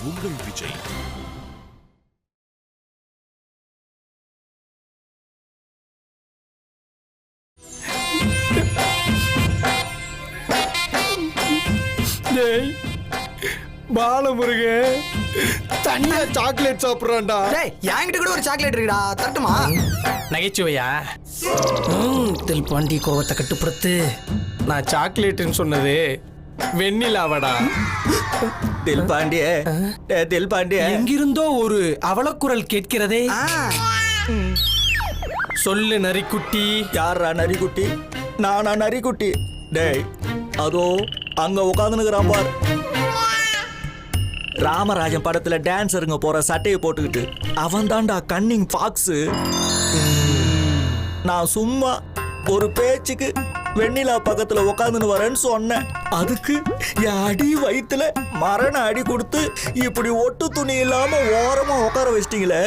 உங்கள் விஜய். பாலமுருகன் தனியா சாக்லேட் சாப்பிடுறான்டா. என்கிட்ட கூட ஒரு சாக்லேட் இருக்குடா, தட்டுமா? நகைச்சுவையா? தில்பாண்டி கோவத்தை கட்டுப்படுத்து. நான் சாக்லேட்னு சொன்னது வெண்ணிலாவடா. தில்பாண்டியே, தில்பாண்டியே, எங்கிருந்தோ ஒரு அவலக்குரல் கேட்கிறதே. சொல்லு நரிக்குட்டி. யாரா நரிக்குட்டி? நானா நரிக்குட்டி? டேய், அதோ அங்க உட்காந்துனுக்குறான் பார். ராமராஜன் படத்துல டான்ஸருங்க போற சட்டையை போட்டுக்கிட்டு அவன் தான்டா கன்னிங் ஃபாக்ஸ். நான் சும்மா ஒரு பேச்சுக்கு வெண்ணிலா பக்கத்துல உட்காந்துன்னு வரேன்னு சொன்னேன். அதுக்கு என் அடி வயிற்றுல மரண அடி கொடுத்து இப்படி ஒட்டு துணி இல்லாம ஓரமா உட்கார வச்சிட்டீங்களே.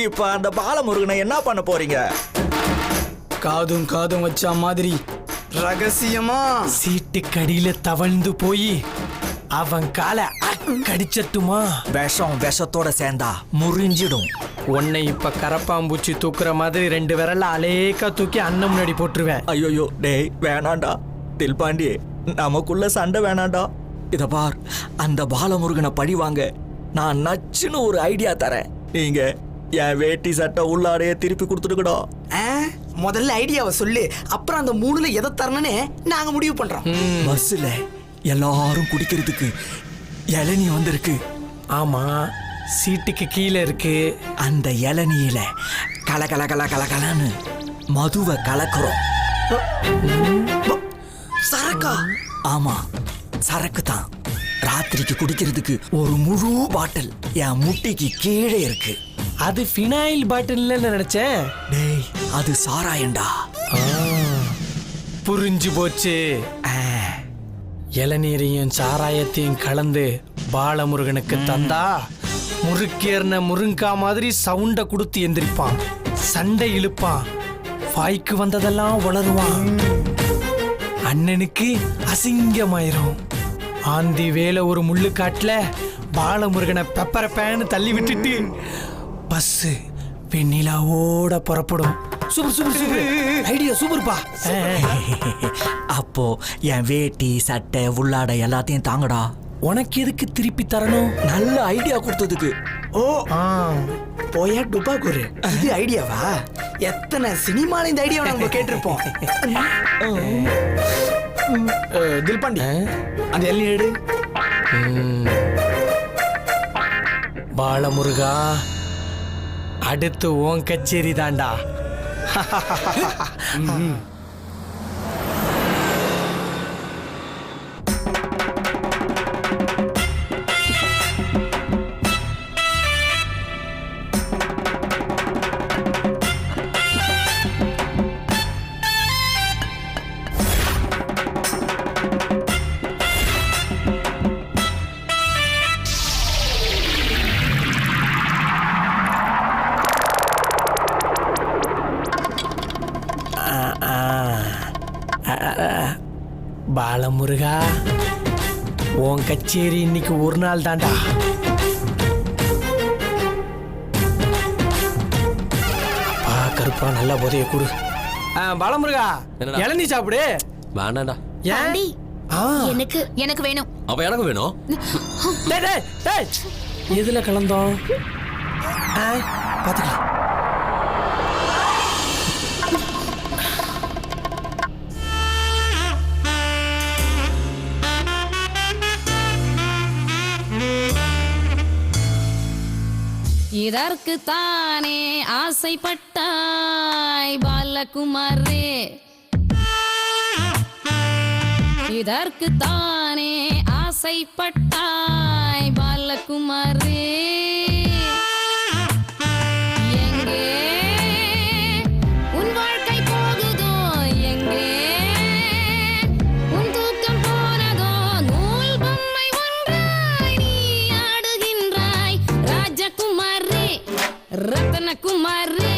இப்ப அந்த பாலமுருகனை என்ன பண்ண போறீங்க? காதும் காதும் வச்ச மாதிரி ரகசியமா சீட்டு கடியில தவழ்ந்து போய் அவன் காலை கடிச்சட்டுமா? விஷத்தோட சேர்ந்தா முறிஞ்சிடும். உன்னை இப்ப கரப்பாம்பூச்சி தூக்குற மாதிரி 2 விரல்ல அலேக்கா தூக்கி அண்ணன் முன்னாடி போட்டுருவேன். ஐயோ டேய், வேணாண்டா தில்பாண்டி, நமக்குள்ள சண்டை வேணாண்டா. இத பார், அந்த பாலமுருகனை பழி வாங்க நான் நச்சுன்னு ஒரு ஐடியா தரேன். நீங்க என் வேட்டி சட்டை உள்ளாடைய திருப்பி கொடுத்துடுக்கடா. முதல்ல ஐடியாவை சொல்லு, அப்புறம் அந்த 3ல எதை தரணும்னு நாங்க முடிவு பண்றோம். பஸ்ல எல்லாரும் குடிக்கிறதுக்கு இளநீ வந்திருக்கு. ஆமா, சீட்டுக்கு கீழே இருக்கு. அந்த இளநீல கலகலன்னு மதுவை கலக்குறோம். சரக்கா? ஆமா, சரக்கு தான். ராத்திரிக்கு குடிக்கிறதுக்கு ஒரு முழு பாட்டில் என் முட்டிக்கு கீழே இருக்கு. அது ஃபினாயில் பாட்டில் நினைச்சேன். டேய், அது சாராயண்டா. புரிஞ்சு போச்சு. இளநீரையும் சாராயத்தையும் கலந்து பாலமுருகனுக்கு தந்தா முறுக்கேறின முருங்கா மாதிரி சவுண்ட கொடுத்து எந்திரிப்பான், சண்டை இழுப்பான், வாய்க்கு வந்ததெல்லாம் உளருவான். அண்ணனுக்கு அசிங்கமாயிரும். ஆந்தி வேலை ஒரு முள்ளுக்காட்டுல பாலமுருகனை பெப்பரப்பேன்னு தள்ளி விட்டுட்டு பஸ் வெண்ணிலாவோட புறப்படும். சூப்பர் சூப்பர் சூப்பர் ஐடியா, சூப்பர்ப்பா. அப்போ என் வேட்டி சட்டை உள்ளாடை எல்லாத்தையும் தாங்கடா. உனக்கு எதுக்கு திருப்பி தரணும்? நல்ல ஐடியா கொடுத்ததுக்கு. ஓ, போயா டுபா குரு, இது ஐடியாவா? எத்தனை சினிமால இந்த ஐடியாவை நம்ம கேட்டிருப்போம். தில்பாண்டி, அந்த எல்லி எடு. பாலமுருகா, அடுத்து உன் கச்சேரி தாண்டா. பாலமுருகா, உன் கச்சேரி இன்னைக்கு ஒரு நாள் தாண்டா. கருப்பா நல்லா போதைய கொடு. பாலமுருகா, இளநீ சாப்பிடு. வேண்டாண்டா. எனக்கு வேணும். அப்ப எனக்கு வேணும். எதுல கலந்தோம் பாத்துக்கலாம். இதற்கு தானே ஆசைப்பட்டாய் பாலகுமாரே, இதற்கு தானே ஆசைப்பட்டாய் பாலகுமாரே. எங்கே உன் வாழ்க்கை போகுதோ, எங்கே உன் தூக்கம் போனதோ, நூல் பொம்மை ஒன்றாய் நீ ஆடுகின்றாய் ராஜகுமாரே, ரத்னகுமாரே.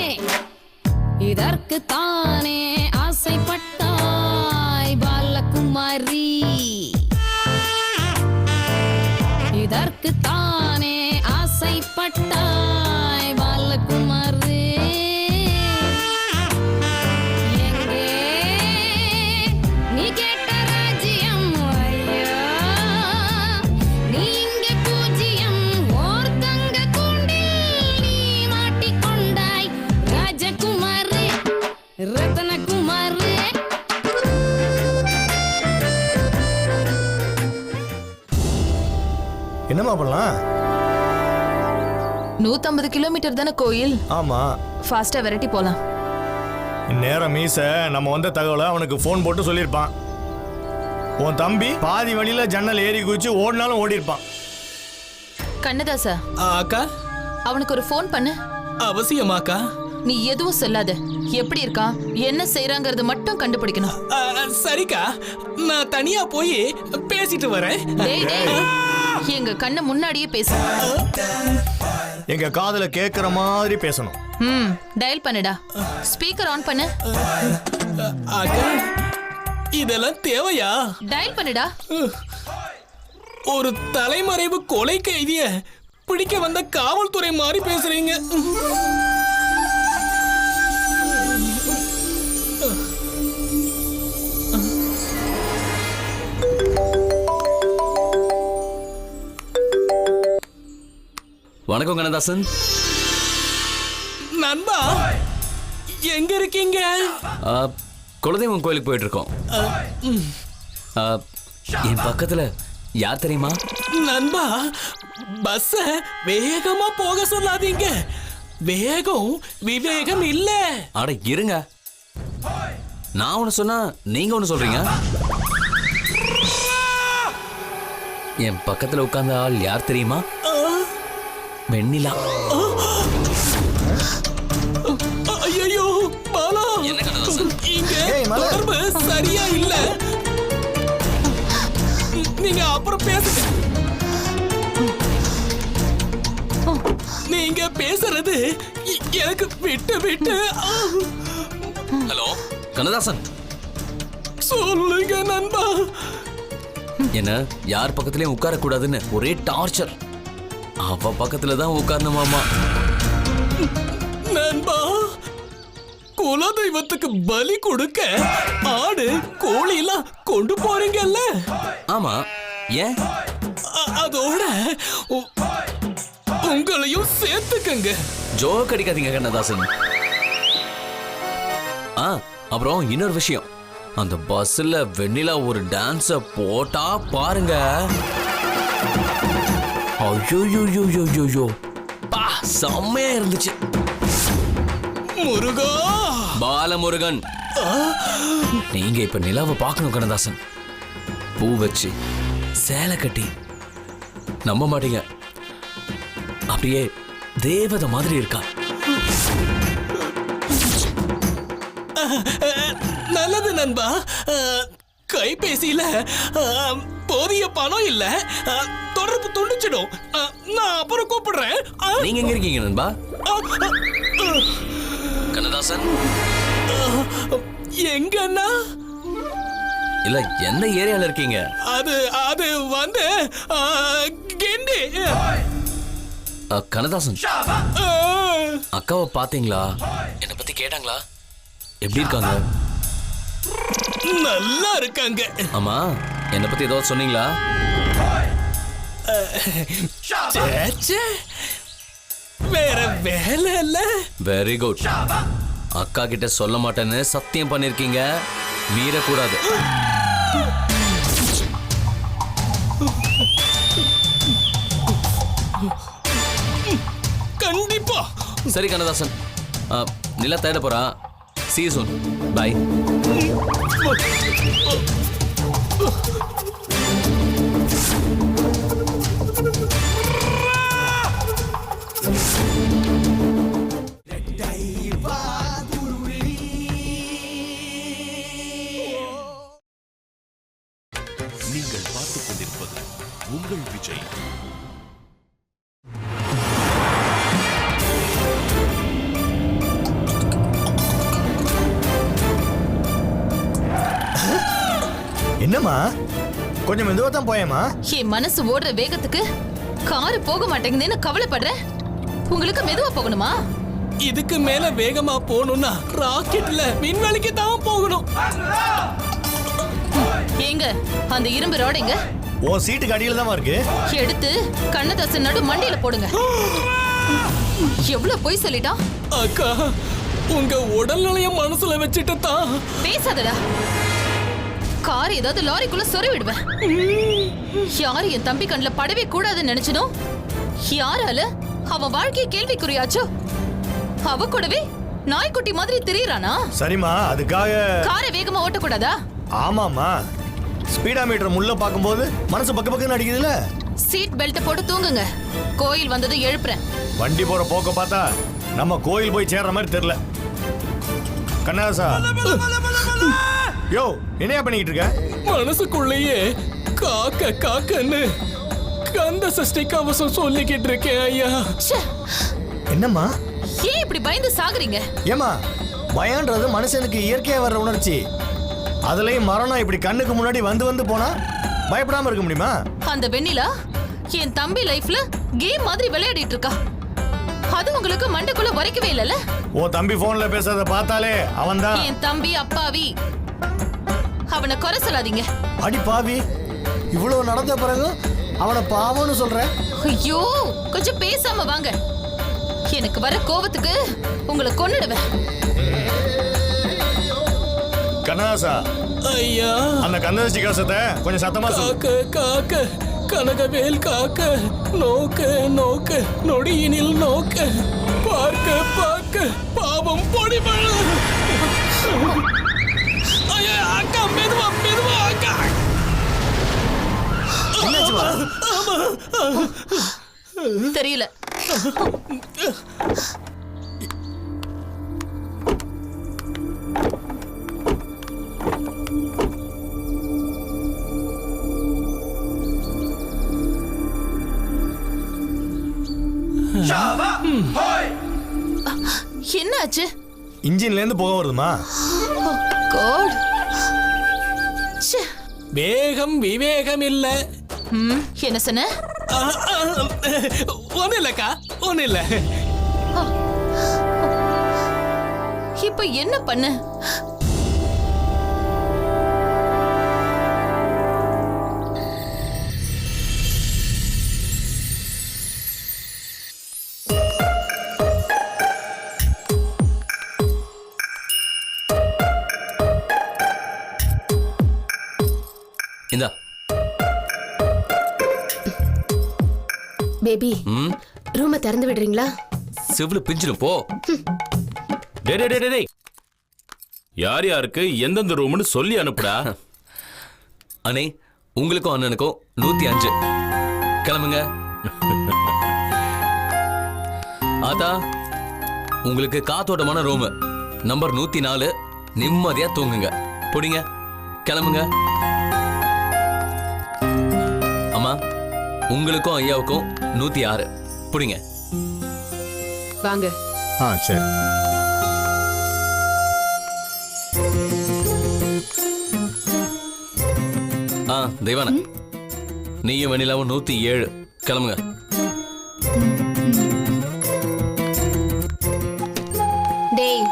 இதற்கு தானே ஆசைப்பட்டாய் பாலகுமாரி, இதற்கு தானே நீ கேட்ட ராஜ்யம் ஐயோ நீ இங்கே பூஜ்யம் ஓர் தங்க கூண்டில் நீ மாட்டிக்கொண்டாய் ராஜகுமாரே ரத்னகுமாரே. என்னம்மா பண்ணலாம்? 150 கிலோமீட்டர் தானே கோயில். ஆமா, ஃபாஸ்டா விரட்டி போலாம். நேரம் மீச நம்ம வந்த தகவலை அவனுக்கு ஃபோன் போட்டு சொல்லியிருப்பான். உன் தம்பி பாதி வழியில ஜன்னல் ஏறி குதிச்சு ஓடினாலும் ஓடி இருப்பான். கண்ணதாசா, அக்கா அவனுக்கு ஒரு ஃபோன் பண்ணு. அவசியமாக்கா. நீ எதுவும் சொல்லாத. எப்படி இருக்கான், என்ன செய்யறாங்கறது மட்டும் கண்டுபிடிக்கணும். சரிக்கா, நான் தனியா போய் பேசிட்டு வரேன். டேய் டேய், எங்க கண்ணு முன்னாடியே பேசு. எங்க காதுல கேக்குற மாதிரி பேசணும். டயல் பண்ணுடா. ஸ்பீக்கர் ஆன் பண்ணு. அக்கா, இதெல்லாம் தேவையா? டயல் பண்ணுடா. ஒரு தலைமறைவு கொலை கைதிய பிடிக்க வந்த காவல்துறை மாதிரி பேசுறீங்க. வணக்கம் கண்ணதாசன். நண்பா, எங்க இருக்கீங்க? குலதெய்வம் கோயிலுக்கு போயிட்டு இருக்கோம். என் பக்கத்துல யார் தெரியுமா? நண்பா, பஸ்ஸ வேகமா போக சொல்லாதீங்க. வேகம் விவேகம் இல்ல. அட இருங்க, நான் ஒண்ணு சொன்னா நீங்க ஒண்ணு சொல்றீங்க. என் பக்கத்துல உட்கார்ந்த ஆள் யார் தெரியுமா? வெண்ணிலா. ஐயோ பாலா, என்ன கண்ணதாசன்? இங்க ஏய், மலர். தொடர்பு சரியா இல்ல. நீங்க அப்புறம் பேசுங்க. நீங்க பேசுறது எனக்கு விட்டு விட்டு. ஹலோ கண்ணதாசன், சொல்லுங்க நண்பா. என்ன யார் பக்கத்துலயும் உட்கார கூடாதுன்னு ஒரே டார்ச்சர். அவ பக்கத்துல தான் உட்கார்ந்த மாமா. நண்பா, குலதெய்வத்துக்கு பலி கொடுக்க ஆடு கோழி எல்லாம் கொண்டு போறீங்கல்ல? ஆமா, ஏன்? அதோட உங்களையும் சேர்த்துக்கங்க. ஜோக் அடிக்காதீங்க கண்ணதாசன். அப்புறம் இன்னொரு விஷயம், அந்த பஸ்ல வெண்ணிலா ஒரு டான்ஸ போட்டா பாருங்க. ஐயோ பா, செம்மையா இருந்துச்சு. முருகா, பாலமுருகன், நீங்க இப்ப நிலாவை பார்க்கணும் கண்ணதாசன். பூ வச்சு சேலை கட்டி, நம்ப மாட்டீங்க, அப்படியே தேவதை மாதிரி இருக்கா. நல்லது நண்பா. கைபேசியில போதிய பணம் இல்ல, தொடர்பு துண்டிச்சிடும். நான் அப்புறம் கூப்பிடுறேன். நீங்க எங்க இருக்கீங்க நண்பா? கண்ணதாசன், எங்கன்னா? இல்ல எந்த ஏரியால இருக்கீங்க? அது வந்து கிண்டி. கண்ணதாசன், அக்காவை பாத்தீங்களா? என்ன பத்தி கேட்டாங்களா? எப்படி இருக்காங்க? நல்லா இருக்காங்க. ஆமா, என்ன பத்தி ஏதாவது சொன்னீங்களா? சேச்சே, வேற வேலை இல்ல. Very good. அக்கா கிட்ட சொல்ல மாட்டேன்னு சத்தியம் பண்ணிருக்கீங்க, மீறக்கூடாது. கண்டிப்பா. சரி கண்ணதாசன், நிலா தேட போறா. See you soon. Bye. நீங்கள் பார்த்துக் கொண்டிருப்பது உங்கள் விஜய். என்னம்மா, கொஞ்சம் மெதுவா தான் போயேம்மா. என் மனசு ஓடுற வேகத்துக்கு காரு போக மாட்டேங்குதுன்னு கவலைப்படுறேன். உங்களுக்கு மெதுவா போகணுமா? இதுக்கு மேல வேகமா போகணும்னா ராக்கெட்ல விண்வெளிக்கு தான் போகணும். எங்க அந்த இரும்பு ரோடு எங்க? உன் சீட்டுக்கு அடியில தான் இருக்கு. எடுத்து கண்ணதாசன் நடு மண்டியில போடுங்க. எவ்வளவு பொய் சொல்லிட்டான். அக்கா உங்க உடல்நிலைய மனசுல வச்சுட்டு தான். பேசாதடா. கார் ஏதாவது லாரிக்குள்ள சொறி விடுவேன். யாரு என் தம்பி கண்ணுல படவே கூடாதுன்னு நினைச்சனோ யாரால அவன் வாழ்க்கையை கேள்விக்குறியாச்சோ அவ கூடவே நாய்க்குட்டி மாதிரி திரியறானா? சரிம்மா, அதுக்காக காரை வேகமா ஓட்டக்கூடாதா? ஆமாமா, ஸ்பீடா மீட்டர் முள்ள பாக்கும்போது மனசு பக்க பக்கன்னு அடிக்குதுல்ல. சீட் பெல்ட் போட்டு தூங்குங்க. கோயில் வந்தது எழுப்புறேன். வண்டி போற போக்க பார்த்தா நம்ம கோயில் போய் சேர்ற மாதிரி தெரியல. கண்ணாசா, யோ என்னையா பண்ணிக்கிட்டு இருக்க? மனசுக்குள்ளேயே காக்க காக்கன்னு கந்த சஷ்டி கவசம் சொல்லிக்கிட்டு இருக்கேன் ஐயா. ச்சே, என்னம்மா? ஏன் இப்படி பயந்து சாகுறீங்க? ஏமா, பயம்ன்றது மனுஷனுக்கு இயற்கையா வர்ற உணர்ச்சி. அதுலயும் மரணம் இப்படி கண்ணுக்கு முன்னாடி வந்து வந்து போனா பயப்படாம இருக்க முடியுமா? அந்த வெண்ணிலா என் தம்பி லைஃப்ல கேம் மாதிரி விளையாடிட்டு இருக்கா. அது உங்களுக்கு மண்டைக்குள்ள வரைக்கவே இல்லல? ஓ தம்பி போன்ல பேசுறத பார்த்தாலே அவன்தான். என் தம்பி அப்பாவி. அவனை குறை சொல்லாதீங்க. அடி பாவி, இவ்வளவு நடந்த பிறகு அவனை பாவம்னு சொல்ற? ஐயோ, கொஞ்சம் பேசாம வாங்க. எனக்கு வர கோவத்துக்கு உங்களை கொன்னுடுவேன். கண்ணாசா, ஐயா அந்த கந்தசஷ்டி கவசத்தை கொஞ்சம் சத்தமா சொல்லு. காக்க காக்க கனகவேல் காக்க நோக்க நோக்க நொடியினில் நோக்க பார்க்க பார்க்க பாவம் பொடிபழ. ஐயா அக்கா, மெதுவா மெதுவா அக்கா. என்னாச்சுமா? தெரியல. என்னாச்சு? இன்ஜின்ல இருந்து புகை வருதுமா? God. ச்சே. வேகம் விவேகம் இல்ல. என்ன சொன்ன? ஒண்ணு இல்லக்கா, ஒண்ணு இல்ல. இப்ப என்ன பண்ண? இந்தா. பேபி, ரூமை திறந்து விடுறீங்களா? சிவில் பிஞ்சிடும் போ. டேய் யார் யாருக்கு எந்தெந்த ரூம்னு சொல்லி அனுப்புடா. அண்ணே, உங்களுக்கும் அண்ணனுக்கும் 105. கிளம்புங்க. ஆதா, உங்களுக்கு காத்தோட்டமான ரூம் நம்பர் 104. நிம்மதியா தூங்குங்க. புடிங்க, கிளம்புங்க. அம்மா, உங்களுக்கும் ஐயாவுக்கும் 106. புடிங்க. வாங்க. சரி. தெய்வான, நீயும் வெண்ணிலாவும் 107. கிளம்புங்க. டேய்,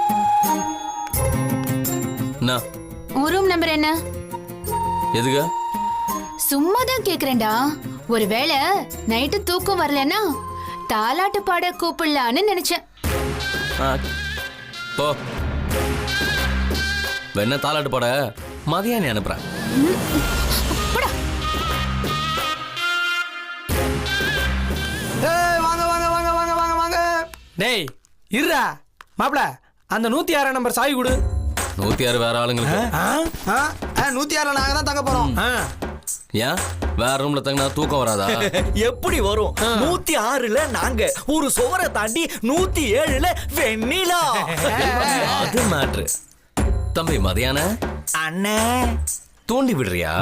என்ன? உன் ரூம் நம்பர் என்ன? எதுங்க? சும்மா தான் கேக்குறேன்டா. ஒருவேளை நைட்டு தூக்கம் வரலன்னா தாலாட்டு பாட கூப்பிடலான்னு நினைச்சேன். போ. வேணா தாலாட்டு பாட மதியானி அனுப்புறேன். வாங்க வாங்க வாங்க வாங்க வாங்க வாங்க. டேய் இருடா மாப்ள, அந்த 106 நம்பர் சாவி கொடு. 106 வேற ஆளுங்களுக்கு. 106 நாங்க தான் தங்க போறோம். ஏன் வேற ரூம்ல தங்கினா தூக்கம் வராதா? எப்படி வரும்? 106ல நாங்க, ஒரு சுவரை தாண்டி 107ல வெண்ணிலா. அது மேட்ரு. தம்பி மதியான அண்ணே தூண்டி விடுறியா?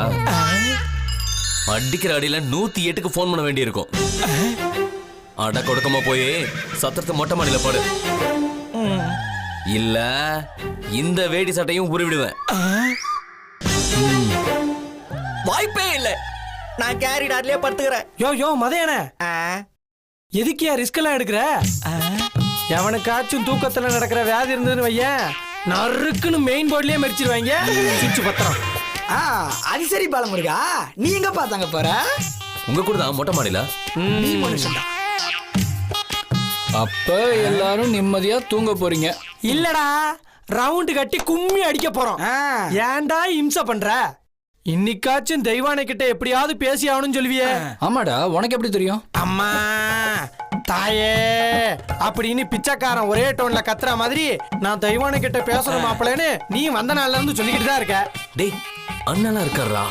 அடிக்கிற அடியில 108க்கு போன் பண்ண வேண்டி இருக்கும். அட கொடுக்கமா போய் சத்தத்தை மொட்டை மாடியில போடு. இல்ல இந்த வேடி சட்டையும் உருவிடுவேன். வாய்ப்பே இல்ல. நான் கேரிடார்லயே படுத்துக்கிறேன். யோ மதையான, எதுக்கியா ரிஸ்க் எல்லாம் எடுக்கிற? எவனுக்காச்சும் தூக்கத்துல நடக்கிற வியாதி இருந்ததுன்னு வையன், நறுக்குன்னு மெயின் போர்ட்லயே மறிச்சிருவாங்க. சுவிட்ச் பத்திரம். அது சரி பாலமுருகா, நீ எங்க பார்த்தாங்க போற? உங்க கூட தான் மொட்டை மாடியில. நீ மனுஷன்டா. அப்ப எல்லாரும் நிம்மதியா தூங்க போறீங்க. இல்லடா, ரவுண்டு கட்டி கும்மி அடிக்க போறோம். ஏன்டா இம்சை பண்ற? இன்னைக்காச்சும் தெய்வானை கிட்ட எப்படியாவது பேசி ஆகணும்னு சொல்லுவியே. ஆமாடா, உனக்கு எப்படி தெரியும்? அம்மா தாயே அப்படின்னு பிச்சைக்காரன் ஒரே டோன்ல கத்துற மாதிரி நான் தெய்வானை கிட்ட பேசணும் மாப்பிளேன்னு நீ வந்த நாள்ல இருந்து சொல்லிக்கிட்டு தான் இருக்க. டேய், அண்ணனா இருக்காரா?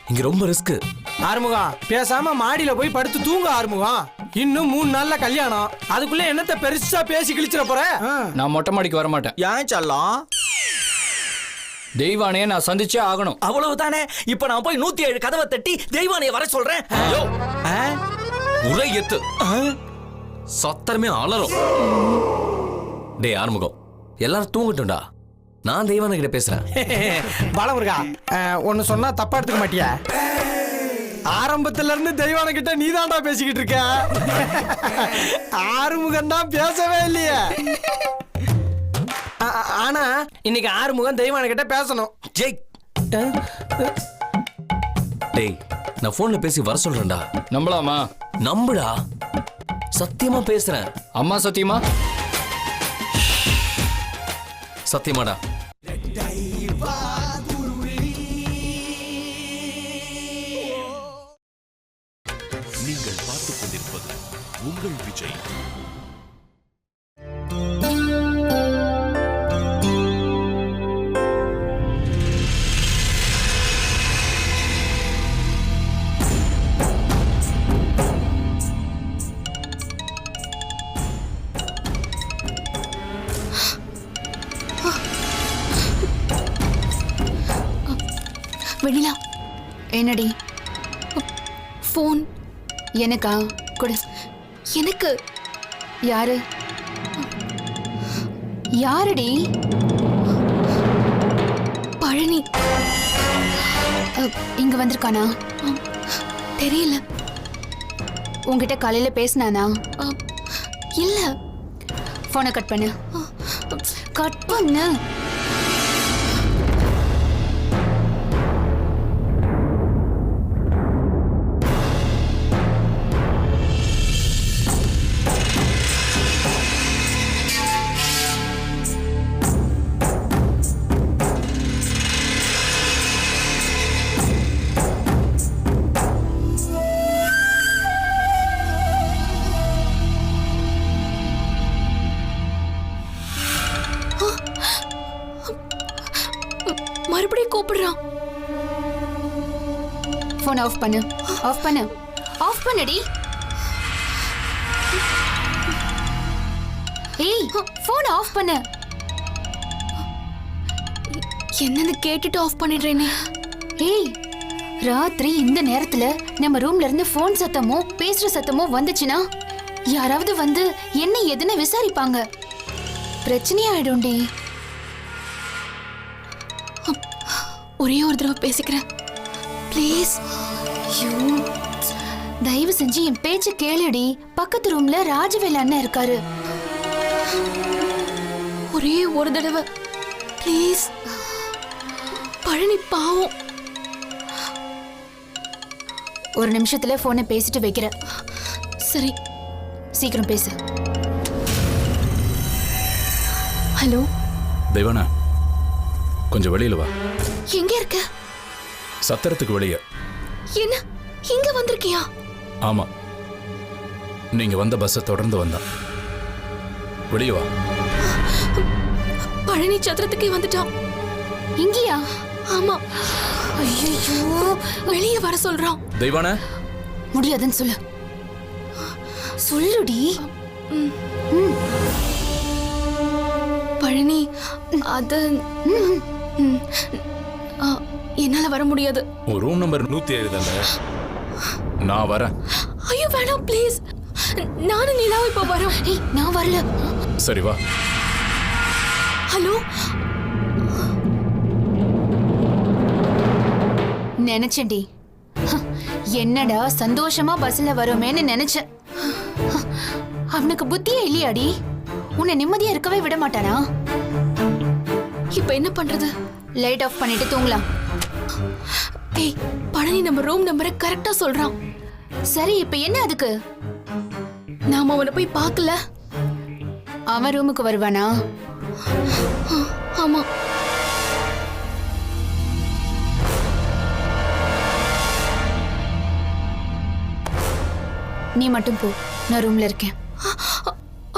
இங்க ரொம்ப ரிஸ்க். ஆறுமுகம், பேசாம மாடியில போய் படுத்து தூங்க ஆறுமுகம். இன்னும் 3 நாள்ல கல்யாணம். அதுக்குள்ள என்னத்த பெருசா பேசி கிழிச்சிட போற? நான் மொட்டை மாடிக்கு வர மாட்டேன். ஏன் செல்லம்? தெய்வானையே நான் சந்திச்சே ஆகணும். அவ்வளவுதானே. இப்ப நான் போய் 107 கதவை தட்டி தெய்வானைய வர சொல்றேன். உரை எத்து சத்தரமே அலறும். டேய் ஆறுமுகம், எல்லாரும் தூங்கட்டும்டா. நான் தெய்வானை கிட்ட பேசுறேன். பாலமுருகா, ஒன்னு சொன்னா தப்பா எடுத்துக்க மாட்டியா? ஆரம்பத்துல இருந்து தெய்வான கிட்ட நீதான்டா பேசிக்கிட்டு இருக்க. ஆறுமுகம் தான் பேசவே இல்லையே. ஆனா இன்னைக்கு ஆறுமுகம் தெய்வான கிட்ட பேசணும். ஜெய், டேய் நான் போன்ல பேசி வர சொல்றேன்டா. நம்பலாமா? நம்புடா, சத்தியமா பேசுறேன். அம்மா சத்தியமா? சத்தியமாடா. நீங்கள் பார்த்துக் கொண்டிருப்பது உங்கள் விஜய். வெண்ணிலா, என்னடி? ஃபோன் எனக்கா? கொடு. எனக்கு. யாரு? யாரடி? பழனி. இங்க வந்திருக்கானா? தெரியல. உன்கிட்ட காலையில பேசினானா? இல்ல. போனை கட் பண்ணு. கட் பண்ணு. மறுபடியும் கூப்பிடுறான். போன் ஆஃப் பண்ணு. ஆஃப் பண்ணு. ஆஃப் பண்ணுடி. ஏய், போன் ஆஃப் பண்ணு. என்னன்னு கேட்டுட்டு ஆஃப் பண்ணிடுறேனே. ஏய், ராத்திரி இந்த நேரத்துல நம்ம ரூம்ல இருந்து போன் சத்தமோ பேசுற சத்தமோ வந்துச்சுன்னா யாராவது வந்து என்ன எதுன்னு விசாரிப்பாங்க. பிரச்சனையாயிடும்டி. ஒரே ஒரு தடவை பேசிக்கிறேன் ப்ளீஸ். தயவு செஞ்சு என் பேச்சு கேளுடி. பக்கத்து ரூம்ல ராஜவேல் அண்ணன் இருக்காரு. ஒரே ஒரு தடவை ப்ளீஸ். பழனி பாவம். ஒரு நிமிஷத்துல போனை பேசிட்டு வைக்கிறேன். சரி, சீக்கிரம் பேசு. ஹலோ தெய்வானா, கொஞ்சம் வெளியில வா. எங்க இருக்க? சத்திரத்துக்கு வெளியே. என்ன இங்க வந்திருக்கியா? ஆமா, நீங்க வந்த பஸ் தொடர்ந்து வந்தா. வெளியே வா. பழனி சத்திரத்துக்கே வந்துட்டான். இங்கயா? ஆமா. ஐயோ, வெளியே வர சொல்றான். தெய்வானா, முடியாதுன்னு சொல்லு. சொல்லுடி. பழனி, அது என்னால வர முடியாது. உன் ரூம் நம்பர் 107 தானே? நான் வரேன். ஐயோ வேணாம் ப்ளீஸ். நானும் நிலாவும் இப்ப வரோம். நான் வரல. சரி வா. ஹலோ, நினைச்சேன்டி. என்னடா சந்தோஷமா பஸ்ல வருமேன்னு நினைச்சேன். அவனுக்கு புத்தியே இல்லையாடி? உன்னை நிம்மதியா இருக்கவே விட மாட்டானா? இப்ப என்ன பண்றது? லைட் ஆஃப் பண்ணிட்டு தூங்கலாம். ஏய் பழனி நம்ம ரூம் நம்பரை கரெக்டா சொல்றான். சரி இப்ப என்ன அதுக்கு? நாம அவனை போய் பார்க்கல. அவன் ரூமுக்கு வருவானா? ஆமா. நீ மட்டும் போ, நான் ரூம்ல இருக்கேன்.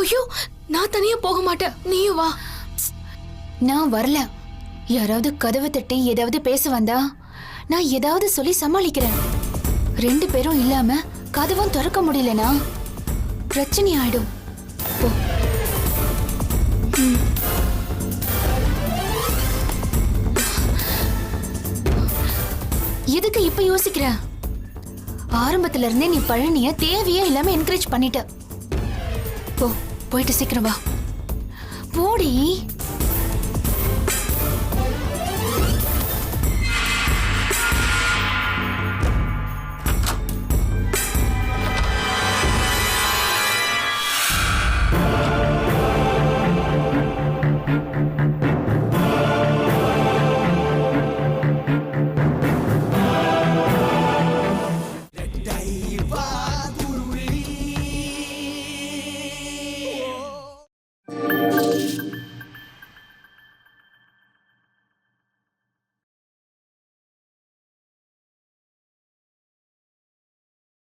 ஐயோ நான் தனியா போக மாட்டேன், நீயும் வா. நான் வரல. யாராவது கதவை தட்டி ஏதாவது பேச வந்தா நான் ஏதாவது சொல்லி சமாளிக்கிறேன். 2 பேரும் இல்லாம கதவும் திறக்க முடியலனா பிரச்சனை ஆயிடும். போ. எதுக்கு இப்ப யோசிக்கிற? ஆரம்பத்துல இருந்தே நீ பழனிய தேவையே இல்லாம என்கரேஜ் பண்ணிட்ட. போ, போயிட்டு சீக்கிரம் வா. போடி.